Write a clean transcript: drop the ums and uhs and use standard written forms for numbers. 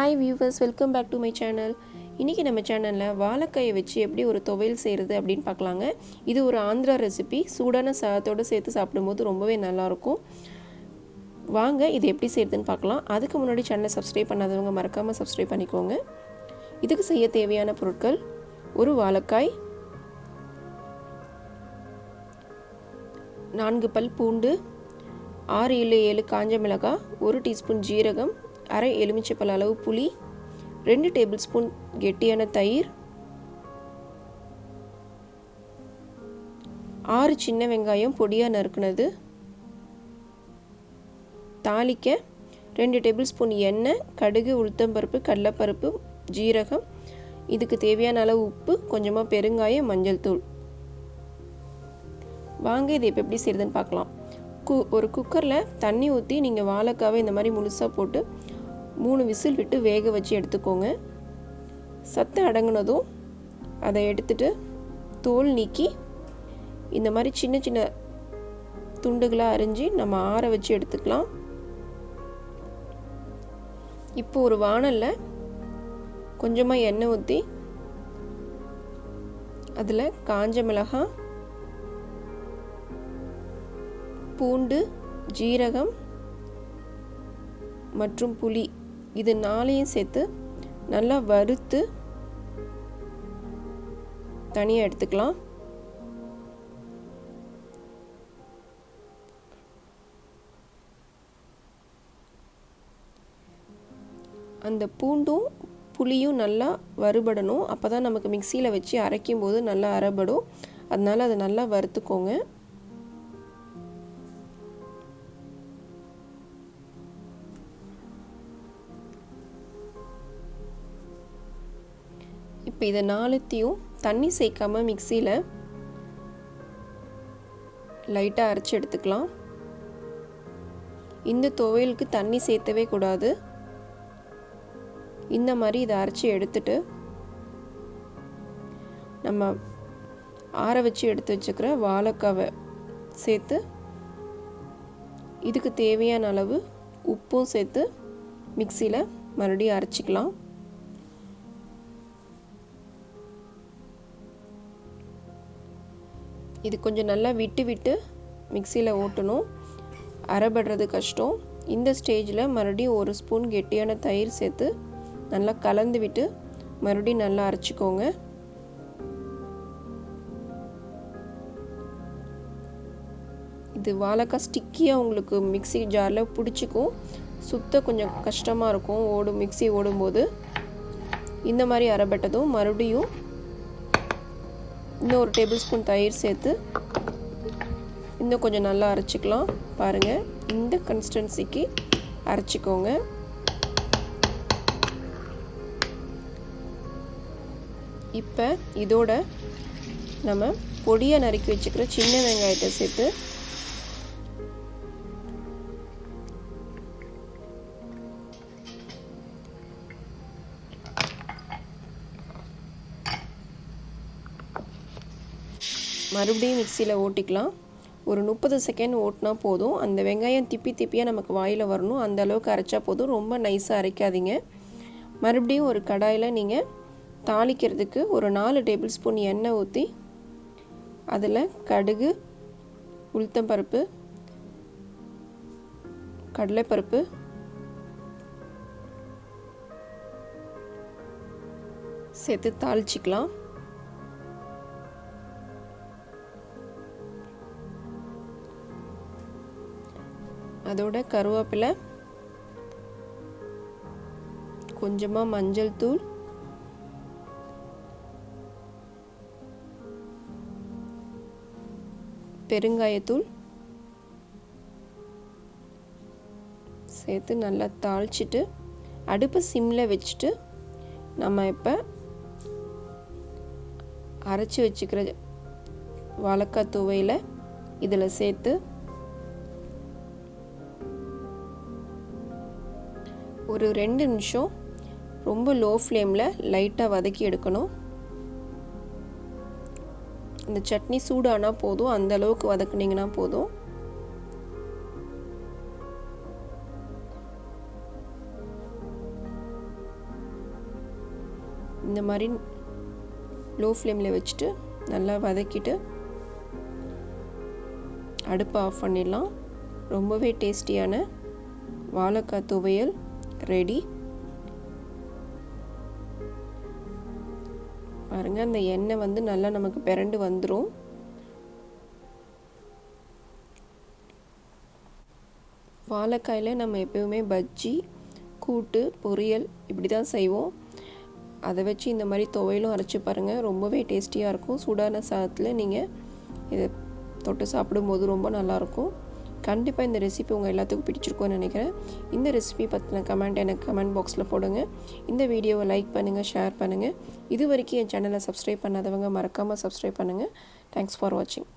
Hi viewers, welcome back to my channel. இன்னைக்கு நம்ம சேனல்ல வாழைக்காயை வச்சு எப்படி ஒரு துவையல் செய்யறது அப்படினு பார்க்கலாங்க. இது ஒரு ஆந்திரா ரெசிபி. சூடான சாதத்தோட சேர்த்து சாப்பிடும்போது ரொம்பவே நல்லா இருக்கும். வாங்க இது எப்படி செய்யறதுன்னு பார்க்கலாம். அதுக்கு முன்னாடி சேனலை சப்ஸ்கிரைப் பண்ணாதவங்க மறக்காம சப்ஸ்கிரைப் பண்ணிக்கோங்க. இதுக்கு செய்ய தேவையான பொருட்கள்: ஒரு வாழைக்காய், 4 பல் பூண்டு, 6 இல்ல 7 காஞ்ச மிளகாய், 1 டீஸ்பூன் ஜீரகம், அரை எலுமிச்சைப்பழ அளவு புளி, 2 டேபிள் ஸ்பூன் கெட்டியான தயிர், 6 சின்ன வெங்காயம் பொடியாக நறுக்குனது, தாளிக்க 2 டேபிள் ஸ்பூன் எண்ணெய், கடுகு, உளுத்தம்பருப்பு, கடலைப்பருப்பு, ஜீரகம், இதுக்கு தேவையான அளவு உப்பு, கொஞ்சமாக பெருங்காயம், மஞ்சள் தூள். வாங்க இதை இப்போ எப்படி செய்யறதுன்னு பார்க்கலாம். ஒரு குக்கரில் தண்ணி ஊற்றி நீங்கள் வாழைக்காவை இந்த மாதிரி முழுசாக போட்டு 3 விசில் விட்டு வேக வச்சு எடுத்துக்கோங்க. சத்து அடங்கினதும் அதை எடுத்துட்டு தோல் நீக்கி இந்த மாதிரி சின்ன சின்ன துண்டுகளாக அரிஞ்சு நம்ம ஆற வச்சு எடுத்துக்கலாம். இப்போ ஒரு வாணலில் கொஞ்சமாக எண்ணெய் ஊற்றி அதில் காஞ்ச மிளகாய், பூண்டு, ஜீரகம் மற்றும் புளி இது 4ஐயும் சேர்த்து நல்லா வறுத்து தனியாக எடுத்துக்கலாம். அந்த பூண்டும் புளியும் நல்லா வறுபடணும். அப்போ தான் நமக்கு மிக்சியில் வச்சு அரைக்கும் போது நல்லா அரைபடும். அதனால் அதை நல்லா வறுத்துக்கோங்க. இப்போ இதை 4த்தையும் தண்ணி சேர்க்காம மிக்சியில் லைட்டாக அரைச்சி எடுத்துக்கலாம். இந்த துவையலுக்கு தண்ணி சேர்த்தவே கூடாது. இந்த மாதிரி இதை அரைச்சி எடுத்துட்டு நம்ம ஆற வச்சு எடுத்து வச்சுக்கிற வாழைக்காவை சேர்த்து இதுக்கு தேவையான அளவு உப்பும் சேர்த்து மிக்சியில் மறுபடியும் அரைச்சிக்கலாம். இது கொஞ்சம் நல்லா விட்டு விட்டு மிக்சியில் ஓட்டணும். அரைபடுறது கஷ்டம். இந்த ஸ்டேஜில் மறுபடியும் 1 ஸ்பூன் கெட்டியான தயிர் சேர்த்து நல்லா கலந்து விட்டு மறுபடியும் நல்லா அரைச்சிக்கோங்க. இது வாழைக்காய் ஸ்டிக்கியாக உங்களுக்கு மிக்சி ஜாரில் பிடிச்சிக்கும். சுத்த கொஞ்சம் கஷ்டமாக இருக்கும் மிக்சி ஓடும்போது. இந்த மாதிரி அரைபட்டதும் மறுபடியும் இன்னும் 1 டேபிள் ஸ்பூன் தயிர் சேர்த்து இன்னும் கொஞ்சம் நல்லா அரைச்சிக்கலாம். பாருங்கள், இந்த கன்சிஸ்டன்சிக்கு அரைச்சிக்கோங்க. இப்போ இதோட நம்ம பொடியாக நறுக்கி வச்சுக்கிற சின்ன வெங்காயத்தை சேர்த்து மறுபடியும் மிக்சியில் ஓட்டிக்கலாம். ஒரு 30 செகண்ட் ஓட்டினா போதும். அந்த வெங்காயம் திப்பியாக நமக்கு வாயில் வரணும். அந்த அளவுக்கு அரைச்சா போதும். ரொம்ப நைஸாக அரைக்காதீங்க. மறுபடியும் ஒரு கடாயில் நீங்கள் தாளிக்கிறதுக்கு ஒரு 4 டேபிள் ஸ்பூன் எண்ணெய் ஊற்றி அதில் கடுகு, உளுத்தம்பருப்பு, கடலைப்பருப்பு, சேர்த்து தாளிச்சிக்கலாம். அதோட கருவேப்பிலை, கொஞ்சமாக மஞ்சள் தூள், பெருங்காயத்தூள் சேர்த்து நல்லா தாளிச்சிட்டு அடுப்பை சிம்மில் வச்சுட்டு நம்ம இப்போ அரைச்சி வச்சுக்கிற வாழைக்காய் துவையலை இதில் சேர்த்து ஒரு 2 நிமிஷம் ரொம்ப லோ ஃப்ளேமில் லைட்டாக வதக்கி எடுக்கணும். இந்த சட்னி சூடானா போதும். அந்த அளவுக்கு வதக்குனீங்கன்னா போதும். இந்த மாதிரி லோ ஃப்ளேமில் வச்சுட்டு நல்லா வதக்கிட்டு அடுப்பை ஆஃப் பண்ணிடலாம். ரொம்பவே டேஸ்டியான வாழைக்காய் துவையல் ரெடி. பாருங்கள், அந்த எண்ணெய் வந்து நல்லா நமக்கு பிரண்டு வந்துடும். வாழைக்காயில் நம்ம எப்போவுமே பஜ்ஜி, கூட்டு, பொரியல் இப்படி தான் செய்வோம். அதை வச்சு இந்த மாதிரி துவையலும் அரைச்சி பாருங்கள், ரொம்பவே டேஸ்டியாக இருக்கும். சூடான சாதத்தில் நீங்கள் இதை தொட்டு சாப்பிடும்போது ரொம்ப நல்லாயிருக்கும். கண்டிப்பாக இந்த ரெசிபி உங்கள் எல்லாத்துக்கும் பிடிச்சிருக்கும்னு நினைக்கிறேன். இந்த ரெசிபி பற்றின கமெண்ட் எனக்கு கமெண்ட் பாக்ஸில் போடுங்க. இந்த வீடியோவை லைக் பண்ணுங்கள், ஷேர் பண்ணுங்கள். இது வரைக்கும் என் சேனலை சப்ஸ்கிரைப் பண்ணாதவங்க மறக்காமல் சப்ஸ்கிரைப் பண்ணுங்கள். தேங்க்ஸ் ஃபார் வாட்சிங்.